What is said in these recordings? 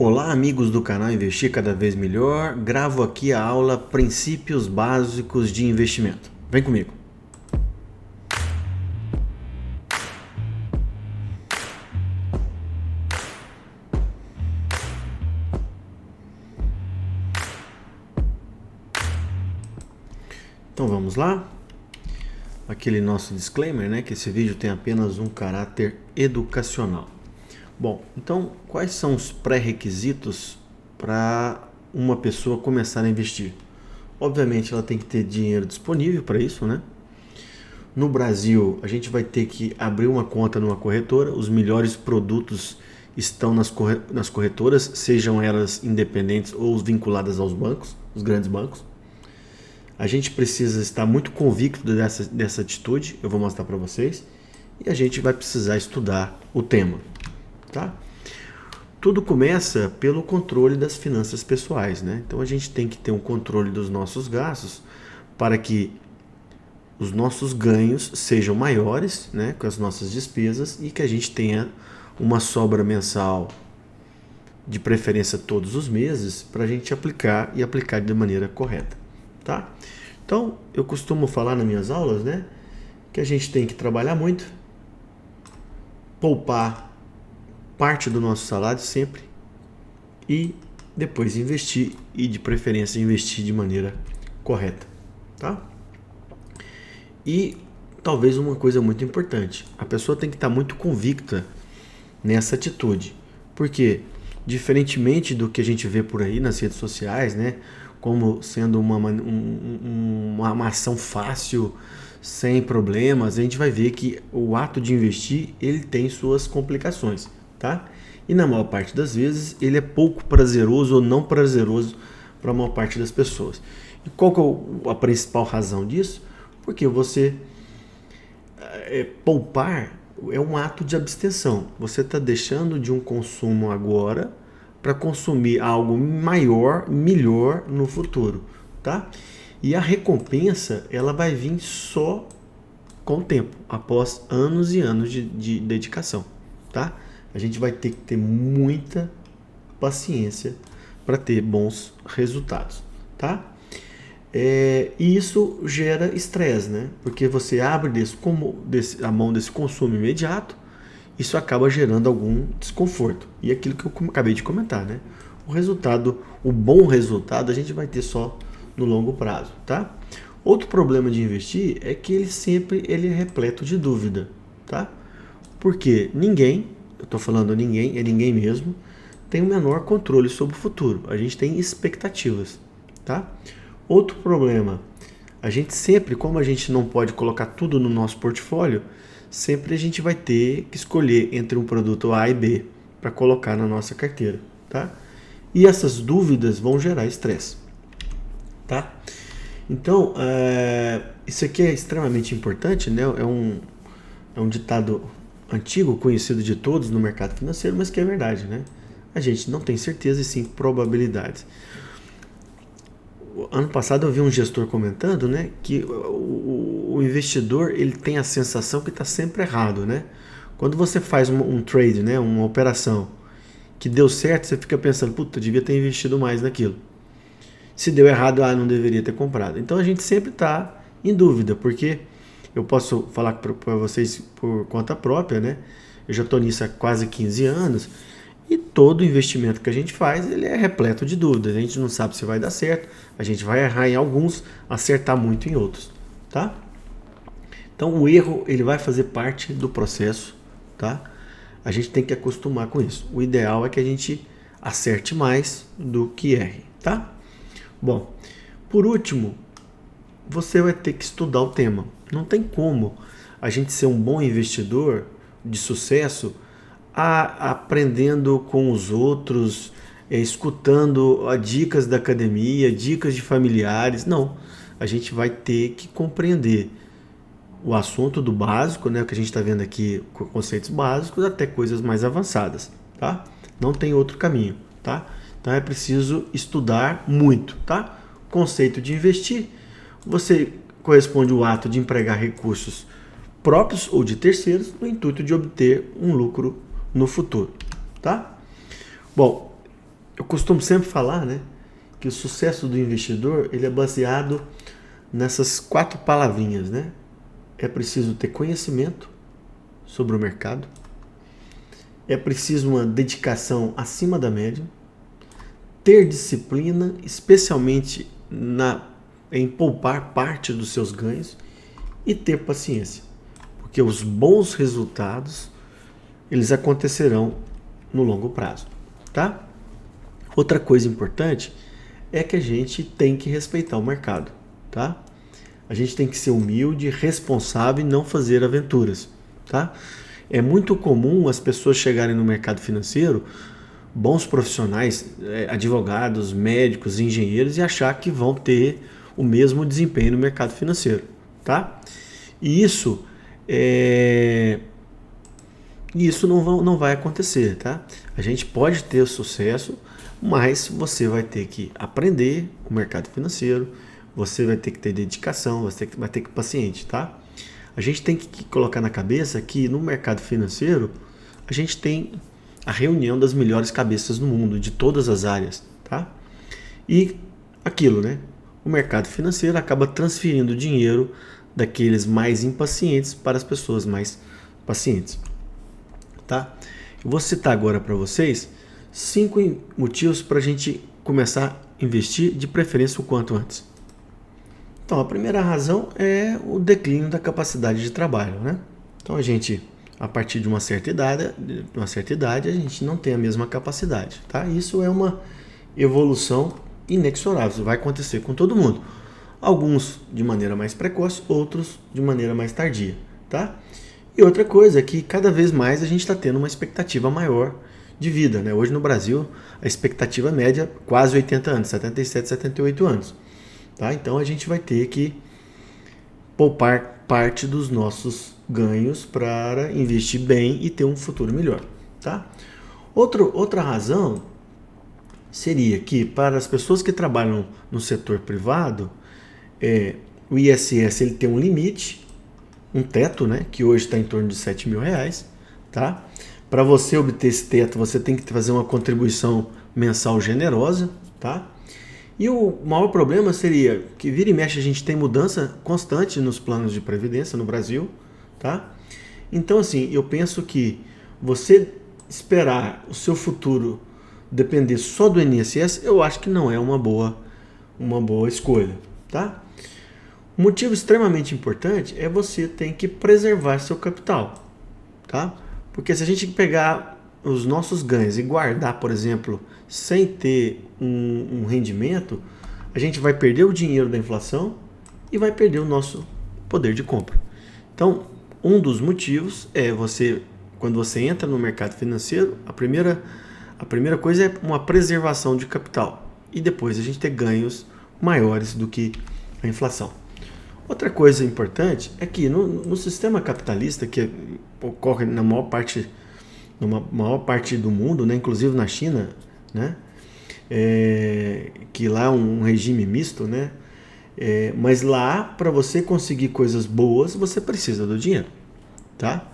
Olá, amigos do canal Investir Cada Vez Melhor. Gravo aqui a aula Princípios Básicos de Investimento. Vem comigo. Então vamos lá. Aquele nosso disclaimer, né? Que esse vídeo tem apenas um caráter educacional. Bom, então quais são os pré-requisitos para uma pessoa começar a investir? Obviamente ela tem que ter dinheiro disponível para isso, né? No Brasil, a gente vai ter que abrir uma conta numa corretora. Os melhores produtos estão nas corretoras, sejam elas independentes ou vinculadas aos bancos, os grandes bancos. A gente precisa estar muito convicto dessa atitude, eu vou mostrar para vocês. E a gente vai precisar estudar o tema, tá? Tudo começa pelo controle das finanças pessoais, né? Então a gente tem que ter um controle dos nossos gastos para que os nossos ganhos sejam maiores, né, com as nossas despesas, e que a gente tenha uma sobra mensal, de preferência todos os meses, para a gente aplicar e aplicar de maneira correta, tá? Então, eu costumo falar nas minhas aulas, né, que a gente tem que trabalhar muito, poupar parte do nosso salário sempre e depois investir, e de preferência investir de maneira correta, tá? E talvez uma coisa muito importante, a pessoa tem que estar muito convicta nessa atitude, diferentemente do que a gente vê por aí nas redes sociais, né, como sendo uma ação fácil, sem problemas, a gente vai ver que o ato de investir, ele tem suas complicações, tá? E na maior parte das vezes, ele é pouco prazeroso ou não prazeroso para a maior parte das pessoas. E qual que é a principal razão disso? Porque você poupar é um ato de abstenção. Você está deixando de um consumo agora para consumir algo maior, melhor no futuro, tá? E a recompensa, ela vai vir só com o tempo, após anos e anos de dedicação, tá? A gente vai ter que ter muita paciência para ter bons resultados, tá? E isso gera estresse, né? Porque você abre a mão desse consumo imediato, isso acaba gerando algum desconforto. E aquilo que eu acabei de comentar, né? O bom resultado a gente vai ter só no longo prazo, tá? Outro problema de investir é que ele é repleto de dúvida, tá? Porque eu tô falando ninguém, é ninguém mesmo, tem o menor controle sobre o futuro. A gente tem expectativas, tá? Outro problema, como a gente não pode colocar tudo no nosso portfólio, sempre a gente vai ter que escolher entre um produto A e B para colocar na nossa carteira, tá? E essas dúvidas vão gerar estresse, tá? Então, isso aqui é extremamente importante, né? É um ditado antigo, conhecido de todos no mercado financeiro, mas que é verdade, né? A gente não tem certeza e sim probabilidades. Ano passado eu vi um gestor comentando, né, que o investidor, ele tem a sensação que está sempre errado, né? Quando você faz um trade, né, uma operação que deu certo, você fica pensando, puta, devia ter investido mais naquilo. Se deu errado, não deveria ter comprado. Então a gente sempre está em dúvida, porque eu posso falar para vocês por conta própria, né? Eu já estou nisso há quase 15 anos. E todo investimento que a gente faz, ele é repleto de dúvidas. A gente não sabe se vai dar certo, a gente vai errar em alguns, acertar muito em outros, tá? Então o erro, ele vai fazer parte do processo, tá? A gente tem que acostumar com isso. O ideal é que a gente acerte mais do que erre, tá? Bom, por último, você vai ter que estudar o tema. Não tem como a gente ser um bom investidor de sucesso aprendendo com os outros, escutando dicas da academia, dicas de familiares. Não, a gente vai ter que compreender o assunto do básico, né, o que a gente está vendo aqui, conceitos básicos, até coisas mais avançadas, tá? Não tem outro caminho, tá? Então é preciso estudar muito, tá? Conceito de investir, você corresponde ao ato de empregar recursos próprios ou de terceiros no intuito de obter um lucro no futuro, tá? Bom, eu costumo sempre falar, né, que o sucesso do investidor ele é baseado nessas 4 palavrinhas, né? É preciso ter conhecimento sobre o mercado, é preciso uma dedicação acima da média, ter disciplina, especialmente em poupar parte dos seus ganhos, e ter paciência, porque os bons resultados eles acontecerão no longo prazo, tá? Outra coisa importante é que a gente tem que respeitar o mercado, tá? A gente tem que ser humilde, responsável e não fazer aventuras, tá? É muito comum as pessoas chegarem no mercado financeiro, bons profissionais, advogados, médicos, engenheiros, e achar que vão ter o mesmo desempenho no mercado financeiro, tá? E isso não vai acontecer, tá? A gente pode ter sucesso, mas você vai ter que aprender o mercado financeiro, você vai ter que ter dedicação, você vai ter que ser paciente, tá? A gente tem que colocar na cabeça que no mercado financeiro a gente tem a reunião das melhores cabeças no mundo, de todas as áreas, tá? E aquilo, né? O mercado financeiro acaba transferindo dinheiro daqueles mais impacientes para as pessoas mais pacientes, tá? Eu vou citar agora para vocês 5 motivos para a gente começar a investir, de preferência o quanto antes. Então, a primeira razão é o declínio da capacidade de trabalho, né? Então, a partir de uma certa idade, a gente não tem a mesma capacidade, tá? Isso é uma evolução inexorável, isso vai acontecer com todo mundo. Alguns de maneira mais precoce, outros de maneira mais tardia, tá? E outra coisa é que cada vez mais a gente está tendo uma expectativa maior de vida, né? Hoje no Brasil, a expectativa média é quase 80 anos, 77, 78 anos. Tá? Então a gente vai ter que poupar parte dos nossos ganhos para investir bem e ter um futuro melhor. Tá? Outra razão seria que para as pessoas que trabalham no setor privado, o ISS ele tem um limite, um teto, né, que hoje está em torno de R$7.000. Tá? Para você obter esse teto, você tem que fazer uma contribuição mensal generosa. Tá? E o maior problema seria que vira e mexe a gente tem mudança constante nos planos de previdência no Brasil, tá? Então, assim, eu penso que você esperar o seu futuro depender só do INSS, eu acho que não é uma boa escolha, tá? Um motivo extremamente importante é você ter que preservar seu capital, tá? Porque se a gente pegar os nossos ganhos e guardar, por exemplo, sem ter um rendimento, a gente vai perder o dinheiro da inflação e vai perder o nosso poder de compra. Então, um dos motivos é quando você entra no mercado financeiro, a primeira coisa é uma preservação de capital e depois a gente ter ganhos maiores do que a inflação. Outra coisa importante é que no sistema capitalista, que ocorre na maior parte do mundo, né, inclusive na China, né, que lá é um regime misto, né, mas lá, para você conseguir coisas boas, você precisa do dinheiro, tá?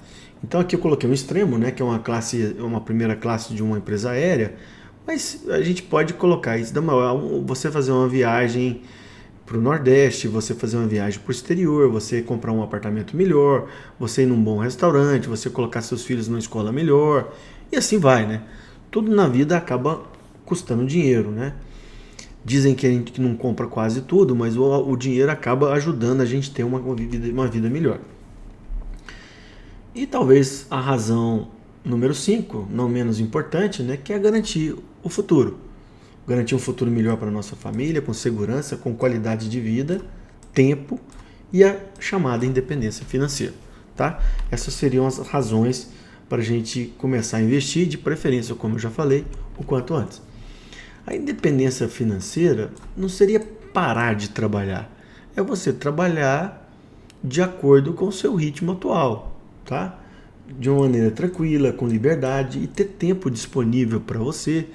Então aqui eu coloquei um extremo, né, que é uma primeira classe de uma empresa aérea, mas a gente pode colocar isso, você fazer uma viagem para o Nordeste, você fazer uma viagem para o exterior, você comprar um apartamento melhor, você ir num bom restaurante, você colocar seus filhos numa escola melhor, e assim vai, né? Tudo na vida acaba custando dinheiro, né? Dizem que a gente não compra quase tudo, mas o dinheiro acaba ajudando a gente a ter uma vida melhor. E talvez a razão número 5, não menos importante, né, que é garantir o futuro. Garantir um futuro melhor para a nossa família, com segurança, com qualidade de vida, tempo e a chamada independência financeira. Tá? Essas seriam as razões para a gente começar a investir, de preferência, como eu já falei, o quanto antes. A independência financeira não seria parar de trabalhar, é você trabalhar de acordo com o seu ritmo atual, tá? De uma maneira tranquila, com liberdade e ter tempo disponível para você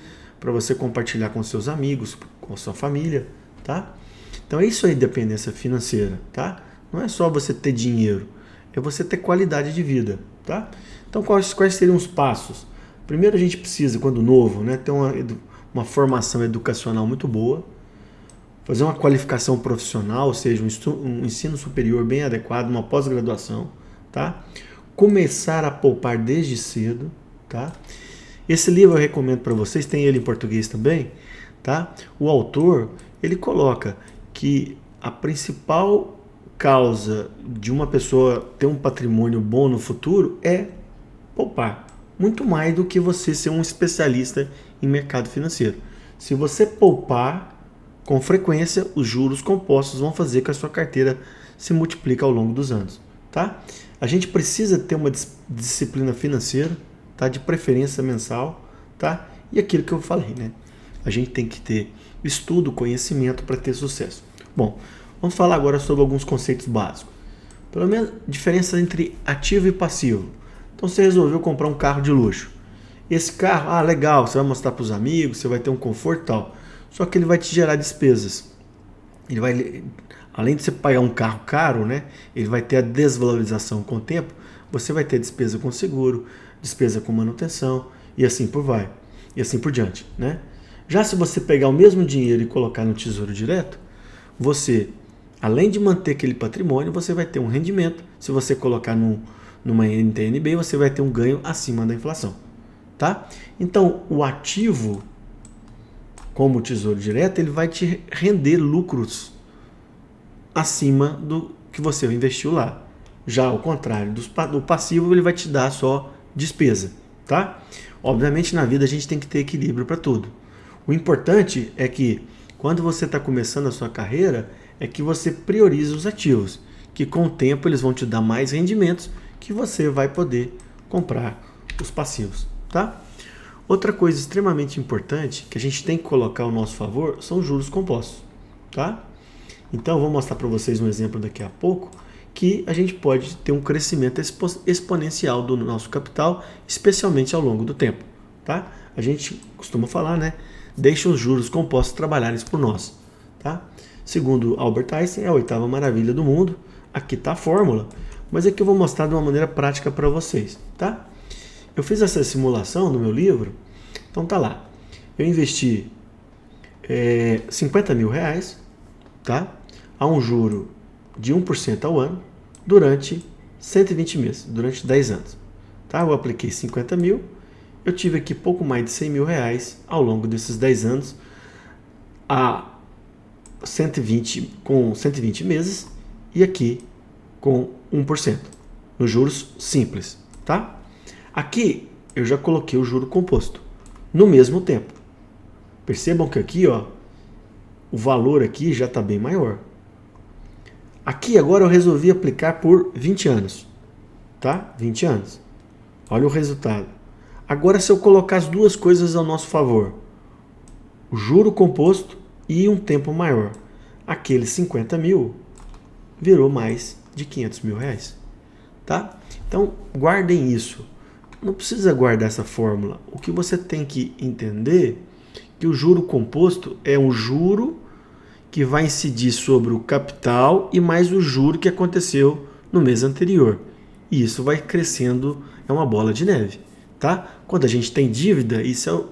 compartilhar com seus amigos, com a sua família, tá? Então isso é independência financeira, tá? Não é só você ter dinheiro, é você ter qualidade de vida, tá? Então quais seriam os passos? Primeiro a gente precisa, quando novo, né, ter uma formação educacional muito boa, fazer uma qualificação profissional, ou seja, um ensino superior bem adequado, uma pós-graduação, tá? Começar a poupar desde cedo, tá? Esse livro eu recomendo para vocês, tem ele em português também, tá? O autor, ele coloca que a principal causa de uma pessoa ter um patrimônio bom no futuro é poupar. Muito mais do que você ser um especialista em mercado financeiro. Se você poupar, com frequência, os juros compostos vão fazer com que a sua carteira se multiplique ao longo dos anos, tá? A gente precisa ter uma disciplina financeira, tá? De preferência mensal, tá? E aquilo que eu falei, né? A gente tem que ter estudo, conhecimento para ter sucesso. Bom, vamos falar agora sobre alguns conceitos básicos. Pelo menos diferença entre ativo e passivo. Então você resolveu comprar um carro de luxo. Esse carro, legal, você vai mostrar para os amigos, você vai ter um conforto e tal. Só que ele vai te gerar despesas. Ele vai, além de você pagar um carro caro, né? Ele vai ter a desvalorização com o tempo. Você vai ter despesa com seguro, despesa com manutenção e assim por diante, né? Já se você pegar o mesmo dinheiro e colocar no Tesouro Direto, você, além de manter aquele patrimônio, você vai ter um rendimento. Se você colocar numa NTN-B, você vai ter um ganho acima da inflação, tá? Então, o ativo, como o Tesouro Direto, ele vai te render lucros acima do que você investiu lá. Já ao contrário do passivo, ele vai te dar só despesa, tá? Obviamente, na vida a gente tem que ter equilíbrio para tudo. O importante é que, quando você está começando a sua carreira, é que você priorize os ativos, que com o tempo eles vão te dar mais rendimentos, que você vai poder comprar os passivos, tá? Outra coisa extremamente importante que a gente tem que colocar ao nosso favor são os juros compostos, tá? Então eu vou mostrar para vocês um exemplo daqui a pouco que a gente pode ter um crescimento exponencial do nosso capital, especialmente ao longo do tempo, tá? A gente costuma falar, né? Deixa os juros compostos trabalharem por nós, tá? Segundo Albert Einstein, é a 8ª maravilha do mundo. Aqui está a fórmula, mas aqui eu vou mostrar de uma maneira prática para vocês, tá? Eu fiz essa simulação no meu livro, então tá lá. Eu investi 50 mil reais, tá? A um juro de 1% ao ano durante 120 meses, durante 10 anos. Tá? Eu apliquei 50 mil, eu tive aqui pouco mais de 100 mil reais ao longo desses 10 anos, com 120 meses e aqui com 1%, nos juros simples, tá? Aqui eu já coloquei o juro composto no mesmo tempo. Percebam que aqui, ó, o valor aqui já está bem maior. Aqui agora eu resolvi aplicar por 20 anos, tá? 20 anos. Olha o resultado. Agora, se eu colocar as duas coisas ao nosso favor, o juro composto e um tempo maior, aqueles 50 mil virou mais de 500 mil reais, tá? Então, guardem isso. Não precisa guardar essa fórmula. O que você tem que entender é que o juro composto é um juro que vai incidir sobre o capital e mais o juro que aconteceu no mês anterior. E isso vai crescendo, é uma bola de neve, tá? Quando a gente tem dívida, isso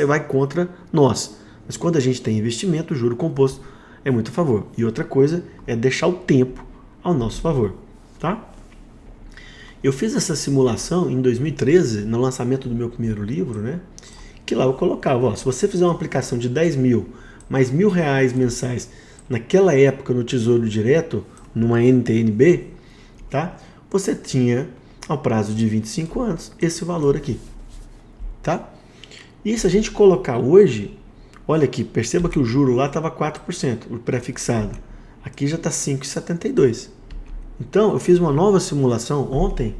vai contra nós. Mas quando a gente tem investimento, o juro composto é muito a favor. E outra coisa é deixar o tempo ao nosso favor, tá? Eu fiz essa simulação em 2013, no lançamento do meu primeiro livro, né? Que lá eu colocava, ó, se você fizer uma aplicação de 10 mil, mais R$1.000 mensais, naquela época no Tesouro Direto, numa NTN-B, tá? Você tinha, ao prazo de 25 anos, esse valor aqui, tá? E se a gente colocar hoje, olha aqui, perceba que o juro lá estava 4%, o pré-fixado. Aqui já está 5,72%. Então, eu fiz uma nova simulação ontem.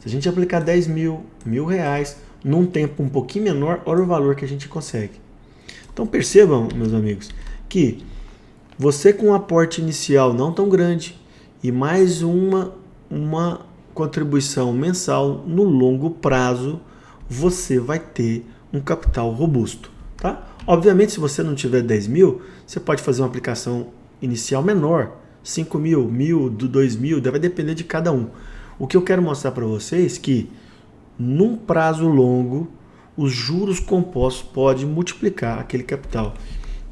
Se a gente aplicar 10 mil, R$1.000, num tempo um pouquinho menor, olha o valor que a gente consegue. Então, percebam, meus amigos, que você com um aporte inicial não tão grande e mais uma contribuição mensal no longo prazo, você vai ter um capital robusto, tá? Obviamente, se você não tiver 10 mil, você pode fazer uma aplicação inicial menor, 5 mil, 1.000, 2 mil, vai depender de cada um. O que eu quero mostrar para vocês é que, num prazo longo, os juros compostos podem multiplicar aquele capital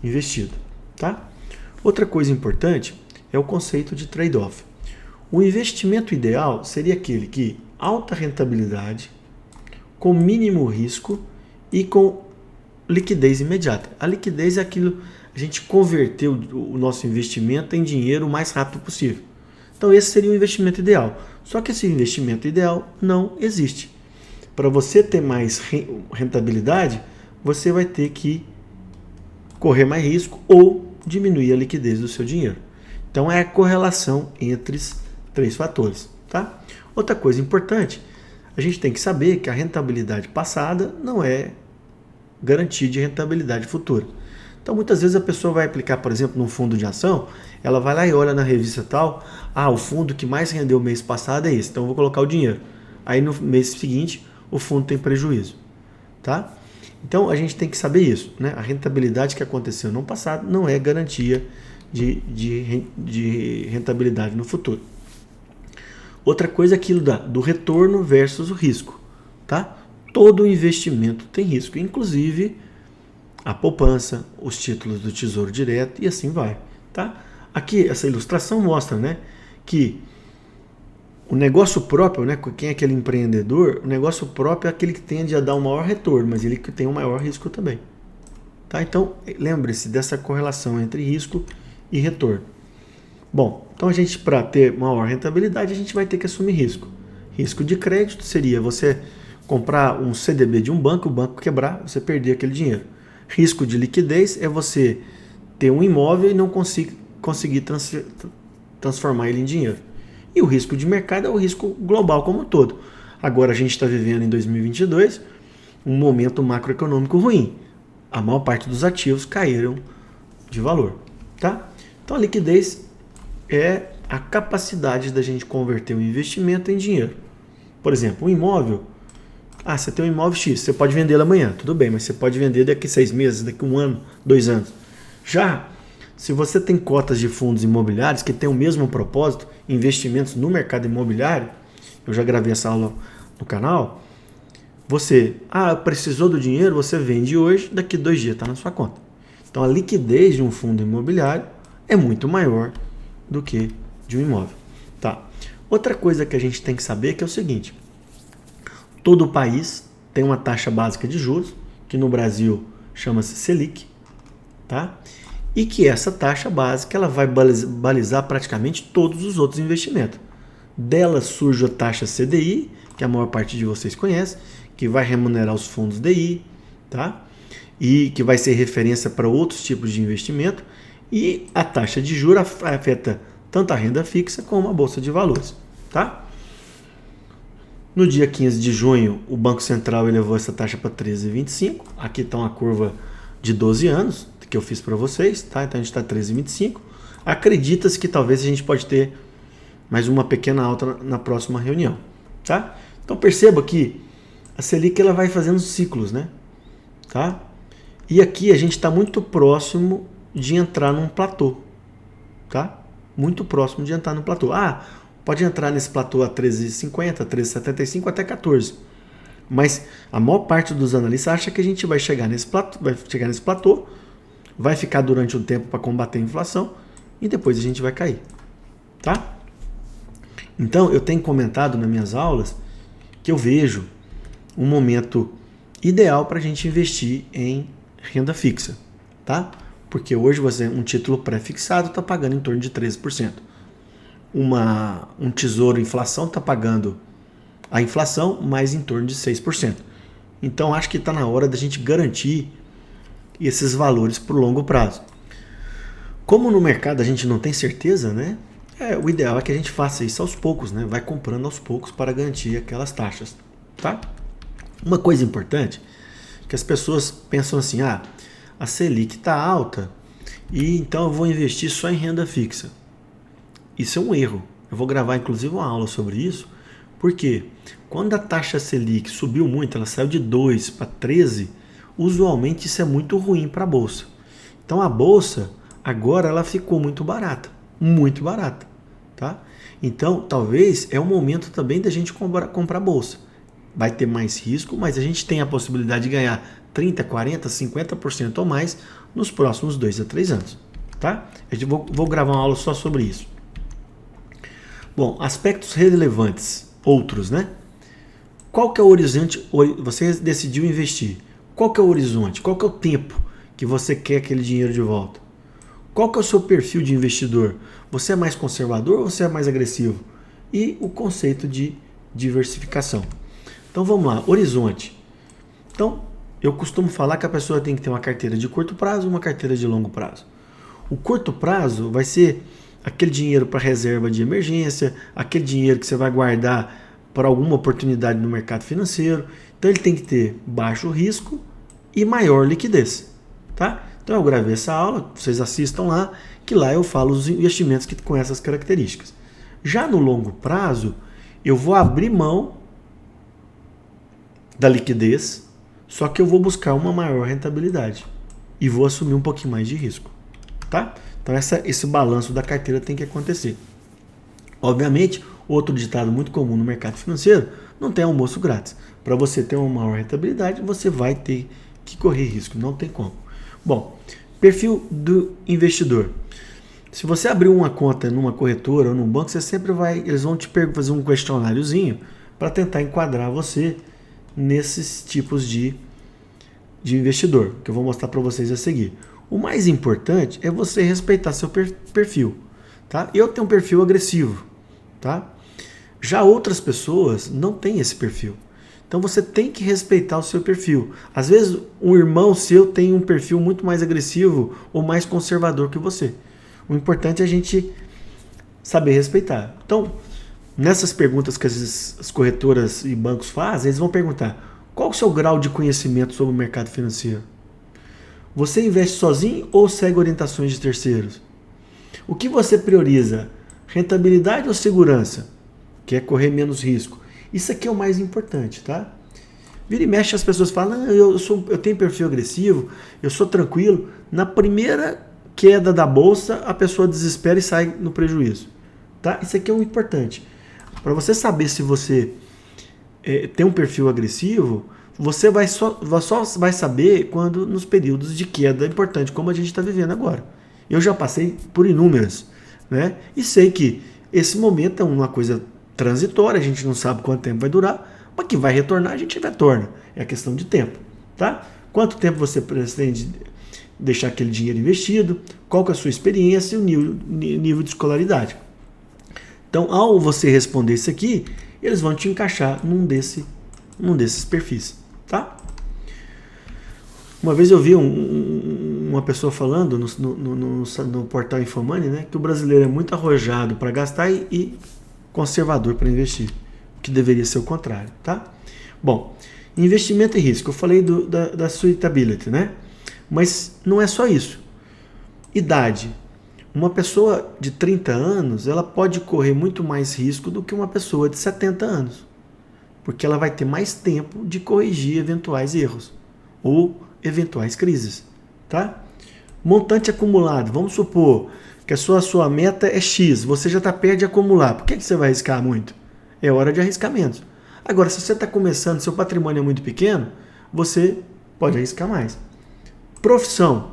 investido, tá? Outra coisa importante é o conceito de trade-off. O investimento ideal seria aquele que alta rentabilidade, com mínimo risco e com liquidez imediata. A liquidez é aquilo, a gente converter o nosso investimento em dinheiro o mais rápido possível. Então esse seria o investimento ideal. Só que esse investimento ideal não existe. Para você ter mais rentabilidade, você vai ter que correr mais risco ou diminuir a liquidez do seu dinheiro. Então é a correlação entre os três fatores, tá? Outra coisa importante, a gente tem que saber que a rentabilidade passada não é garantia de rentabilidade futura. Então muitas vezes a pessoa vai aplicar, por exemplo, num fundo de ação, ela vai lá e olha na revista tal, o fundo que mais rendeu o mês passado é esse, então eu vou colocar o dinheiro. Aí no mês seguinte o fundo tem prejuízo, tá? Então a gente tem que saber isso, né? A rentabilidade que aconteceu no passado não é garantia de rentabilidade no futuro. Outra coisa é aquilo do retorno versus o risco, tá? Todo investimento tem risco, inclusive a poupança, os títulos do Tesouro Direto e assim vai, tá? Aqui essa ilustração mostra, né, que o negócio próprio, né, quem é aquele empreendedor, o negócio próprio é aquele que tende a dar um maior retorno, mas ele que tem um maior risco também, tá? Então lembre-se dessa correlação entre risco e retorno. Bom, então a gente, para ter maior rentabilidade, a gente vai ter que assumir risco. Risco de crédito seria você comprar um CDB de um banco, o banco quebrar, você perder aquele dinheiro. Risco de liquidez é você ter um imóvel e não conseguir transformar ele em dinheiro. E o risco de mercado é o risco global como um todo. Agora a gente está vivendo em 2022 um momento macroeconômico ruim. A maior parte dos ativos caíram de valor, tá? Então a liquidez é a capacidade da gente converter o investimento em dinheiro. Por exemplo, um imóvel, você tem um imóvel X, você pode vender ele amanhã, tudo bem, mas você pode vender daqui 6 meses, daqui 1 ano, 2 anos. Já se você tem cotas de fundos imobiliários que têm o mesmo propósito, investimentos no mercado imobiliário, eu já gravei essa aula no canal, você precisou do dinheiro, você vende hoje, daqui 2 dias está na sua conta. Então a liquidez de um fundo imobiliário é muito maior do que de um imóvel, tá? Outra coisa que a gente tem que saber é que é o seguinte: todo país tem uma taxa básica de juros, que no Brasil chama-se Selic, tá? E que essa taxa básica ela vai balizar praticamente todos os outros investimentos. Dela surge a taxa CDI, que a maior parte de vocês conhece, que vai remunerar os fundos DI, tá? E que vai ser referência para outros tipos de investimento. E a taxa de juros afeta tanto a renda fixa como a bolsa de valores, tá? No dia 15 de junho, o Banco Central elevou essa taxa para 13,25. Aqui está uma curva de 12 anos que eu fiz para vocês, tá? Então a gente está 13,25. Acredita-se que talvez a gente pode ter mais uma pequena alta na próxima reunião, tá? Então perceba que a Selic ela vai fazendo ciclos, né? Tá? E aqui a gente está muito próximo de entrar num platô, tá? Muito próximo de entrar no platô. Pode entrar nesse platô a 13,50, 13,75 até 14. Mas a maior parte dos analistas acha que a gente vai chegar nesse platô, vai ficar durante um tempo para combater a inflação e depois a gente vai cair, tá? Então eu tenho comentado nas minhas aulas que eu vejo um momento ideal para a gente investir em renda fixa, tá? Porque hoje um título pré-fixado está pagando em torno de 13%. Um tesouro inflação está pagando a inflação mais em torno de 6%. Então acho que está na hora da gente garantir esses valores por longo prazo. Como no mercado a gente não tem certeza, né? O ideal é que a gente faça isso aos poucos, né? Vai comprando aos poucos para garantir aquelas taxas, tá? Uma coisa importante é que as pessoas pensam assim, a Selic está alta e então eu vou investir só em renda fixa. Isso é um erro. Eu vou gravar inclusive uma aula sobre isso, porque quando a taxa Selic subiu muito, ela saiu de 2 para 13, usualmente isso é muito ruim para a Bolsa. Então a Bolsa agora ela ficou muito barata, tá? Então talvez é o momento também da gente comprar Bolsa. vai ter mais risco, mas a gente tem a possibilidade de ganhar 30, 40, 50% ou mais nos próximos 2 a 3 anos. Tá? Vou gravar uma aula só sobre isso. Bom, aspectos relevantes, outros, né? Qual que é o horizonte? Você decidiu investir. Qual que é o horizonte? Qual que é o tempo que você quer aquele dinheiro de volta? Qual que é o seu perfil de investidor? Você é mais conservador ou você é mais agressivo? E o conceito de diversificação. Então vamos lá, horizonte. Então, eu costumo falar que a pessoa tem que ter uma carteira de curto prazo e uma carteira de longo prazo. O curto prazo vai ser aquele dinheiro para reserva de emergência, aquele dinheiro que você vai guardar para alguma oportunidade no mercado financeiro. Então ele tem que ter baixo risco e maior liquidez. Tá? Então eu gravei essa aula, vocês assistam lá, que lá eu falo os investimentos que com essas características. Já no longo prazo, eu vou abrir mão da liquidez, só que eu vou buscar uma maior rentabilidade e vou assumir um pouquinho mais de risco. Tá? Então esse balanço da carteira tem que acontecer. Obviamente, outro ditado muito comum no mercado financeiro, não tem almoço grátis. Para você ter uma maior rentabilidade, você vai ter que correr risco, não tem como. Bom, perfil do investidor. Se você abrir uma conta numa corretora ou num banco, você sempre eles vão te fazer um questionáriozinho para tentar enquadrar você nesses tipos de investidor, que eu vou mostrar para vocês a seguir. O mais importante é você respeitar seu perfil. Tá? Eu tenho um perfil agressivo. Tá? Já outras pessoas não têm esse perfil. Então você tem que respeitar o seu perfil. Às vezes um irmão seu tem um perfil muito mais agressivo ou mais conservador que você. O importante é a gente saber respeitar. Então, nessas perguntas que as corretoras e bancos fazem, eles vão perguntar: qual o seu grau de conhecimento sobre o mercado financeiro? Você investe sozinho ou segue orientações de terceiros? O que você prioriza? Rentabilidade ou segurança? Que é correr menos risco. Isso aqui é o mais importante, tá? Vira e mexe, as pessoas falam: eu tenho perfil agressivo, eu sou tranquilo. Na primeira queda da bolsa, a pessoa desespera e sai no prejuízo. Tá? Isso aqui é o importante. Para você saber se você tem um perfil agressivo, você só vai saber quando nos períodos de queda importante, como a gente está vivendo agora. Eu já passei por inúmeras, né? E sei que esse momento é uma coisa transitória, a gente não sabe quanto tempo vai durar, mas que vai retornar, a gente retorna. É questão de tempo, tá? Quanto tempo você pretende deixar aquele dinheiro investido, qual que é a sua experiência e o nível de escolaridade. Então, ao você responder isso aqui, eles vão te encaixar num desses perfis, tá? Uma vez eu vi uma pessoa falando no portal Infomoney, né, que o brasileiro é muito arrojado para gastar e conservador para investir, que deveria ser o contrário, tá? Bom, investimento e risco, eu falei da suitability, né? Mas não é só isso. Idade. Uma pessoa de 30 anos, ela pode correr muito mais risco do que uma pessoa de 70 anos, porque ela vai ter mais tempo de corrigir eventuais erros ou eventuais crises, tá? Montante acumulado. Vamos supor que a sua meta é X, você já está perto de acumular. Por que você vai arriscar muito? É hora de arriscar menos. Agora, se você está começando, seu patrimônio é muito pequeno, você pode arriscar mais. Profissão.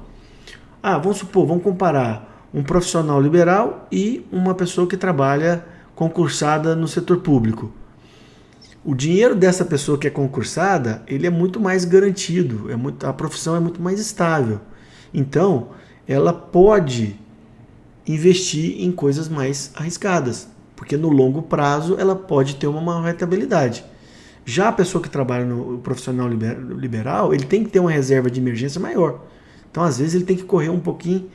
Vamos comparar um profissional liberal e uma pessoa que trabalha concursada no setor público. O dinheiro dessa pessoa que é concursada, ele é muito mais garantido, a profissão é muito mais estável. Então, ela pode investir em coisas mais arriscadas, porque no longo prazo ela pode ter uma maior rentabilidade. Já a pessoa que trabalha no profissional liberal, ele tem que ter uma reserva de emergência maior. Então, às vezes, ele tem que correr um pouquinho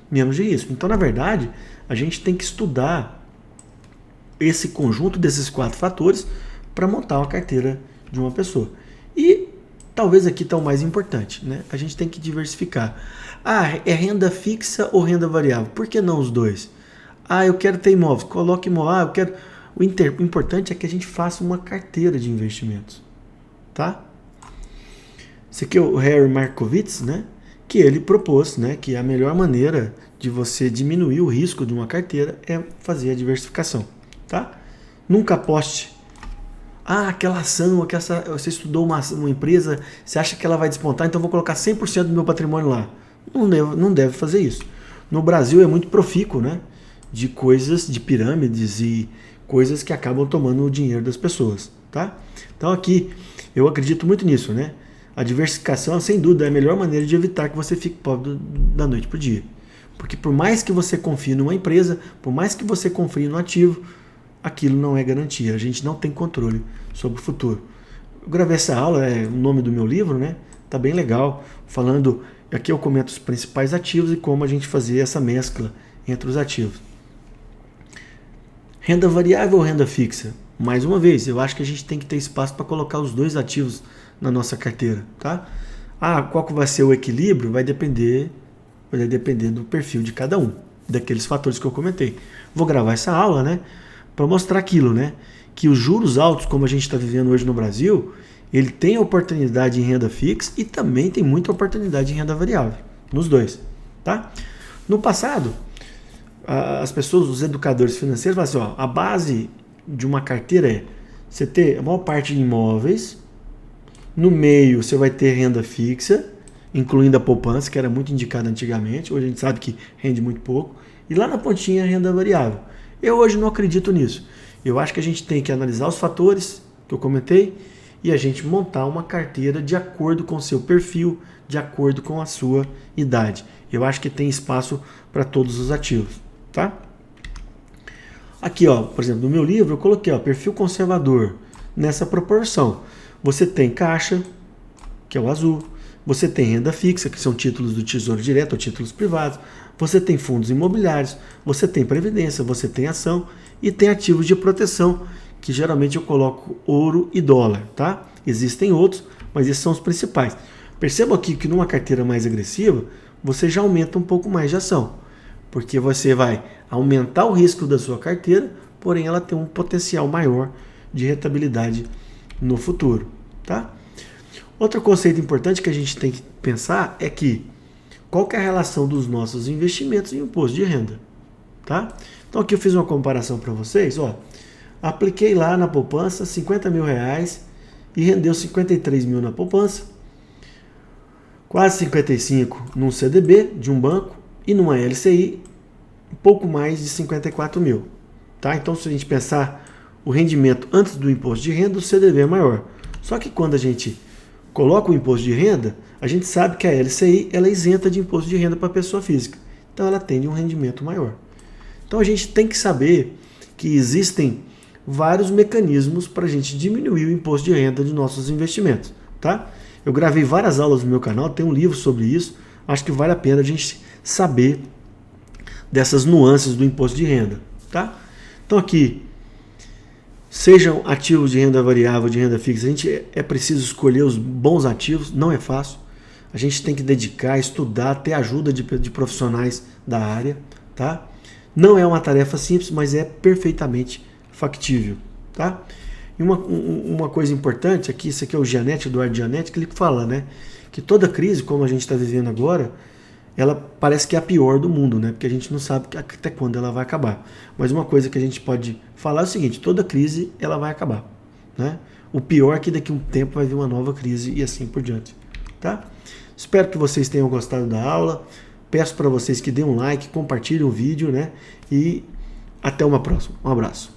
menos de risco. Então, na verdade, a gente tem que estudar esse conjunto desses 4 fatores para montar uma carteira de uma pessoa. E talvez aqui está o mais importante, né? A gente tem que diversificar. É renda fixa ou renda variável? Por que não os dois? Eu quero ter imóveis, coloque imóvel. O importante é que a gente faça uma carteira de investimentos, tá? Esse aqui é o Harry Markowitz, né? Que ele propôs, né, que a melhor maneira de você diminuir o risco de uma carteira é fazer a diversificação, tá? Nunca aposte aquela ação, você estudou uma empresa, você acha que ela vai despontar, então eu vou colocar 100% do meu patrimônio lá. Não deve fazer isso. No Brasil é muito profícuo, né? De coisas, de pirâmides e coisas que acabam tomando o dinheiro das pessoas, tá? Então aqui, eu acredito muito nisso, né? A diversificação, sem dúvida, é a melhor maneira de evitar que você fique pobre da noite para o dia. Porque por mais que você confie numa empresa, por mais que você confie no ativo, aquilo não é garantia. A gente não tem controle sobre o futuro. Eu gravei essa aula, é o nome do meu livro, né? Tá bem legal, falando, aqui eu comento os principais ativos e como a gente fazer essa mescla entre os ativos. Renda variável ou renda fixa? Mais uma vez, eu acho que a gente tem que ter espaço para colocar os dois ativos na nossa carteira, tá? Qual que vai ser o equilíbrio? Vai depender do perfil de cada um, daqueles fatores que eu comentei. Vou gravar essa aula, né? Para mostrar aquilo, né? Que os juros altos, como a gente está vivendo hoje no Brasil, ele tem oportunidade em renda fixa e também tem muita oportunidade em renda variável, nos dois, tá? No passado, as pessoas, os educadores financeiros, falam assim, a base de uma carteira é você ter a maior parte de imóveis, no meio você vai ter renda fixa, incluindo a poupança, que era muito indicada antigamente, hoje a gente sabe que rende muito pouco, e lá na pontinha a renda variável. Eu hoje não acredito nisso. Eu acho que a gente tem que analisar os fatores que eu comentei e a gente montar uma carteira de acordo com o seu perfil, de acordo com a sua idade. Eu acho que tem espaço para todos os ativos, tá? Aqui, por exemplo, no meu livro eu coloquei, perfil conservador, nessa proporção. Você tem caixa, que é o azul, você tem renda fixa, que são títulos do Tesouro Direto ou títulos privados, você tem fundos imobiliários, você tem previdência, você tem ação e tem ativos de proteção, que geralmente eu coloco ouro e dólar, tá? Existem outros, mas esses são os principais. Perceba aqui que numa carteira mais agressiva, você já aumenta um pouco mais de ação, porque você vai aumentar o risco da sua carteira, porém ela tem um potencial maior de rentabilidade no futuro, tá? Outro conceito importante que a gente tem que pensar é que qual que é a relação dos nossos investimentos e imposto de renda, tá? Então aqui eu fiz uma comparação para vocês, apliquei lá na poupança 50 mil reais e rendeu 53 mil na poupança, quase 55 num CDB de um banco e numa LCI, um pouco mais de 54 mil, tá? Então se a gente pensar o rendimento antes do imposto de renda, o CDB é maior. Só que quando a gente coloca o imposto de renda, a gente sabe que a LCI ela é isenta de imposto de renda para a pessoa física. Então ela tem um rendimento maior. Então a gente tem que saber que existem vários mecanismos para a gente diminuir o imposto de renda de nossos investimentos, tá? Eu gravei várias aulas no meu canal, tem um livro sobre isso. Acho que vale a pena a gente saber dessas nuances do imposto de renda, tá? Então aqui, sejam ativos de renda variável, de renda fixa, é preciso escolher os bons ativos, não é fácil. A gente tem que dedicar, estudar, ter ajuda de profissionais da área, tá? Não é uma tarefa simples, mas é perfeitamente factível, tá? E uma coisa importante aqui, isso aqui é o Gianetti, Eduardo Gianetti, que ele fala, né? Que toda crise, como a gente está vivendo agora, ela parece que é a pior do mundo, né? Porque a gente não sabe até quando ela vai acabar. Mas uma coisa que a gente pode falar é o seguinte, toda crise ela vai acabar, né? O pior é que daqui a um tempo vai vir uma nova crise e assim por diante, tá? Espero que vocês tenham gostado da aula. Peço para vocês que dêem um like, compartilhem o vídeo, né? E até uma próxima. Um abraço.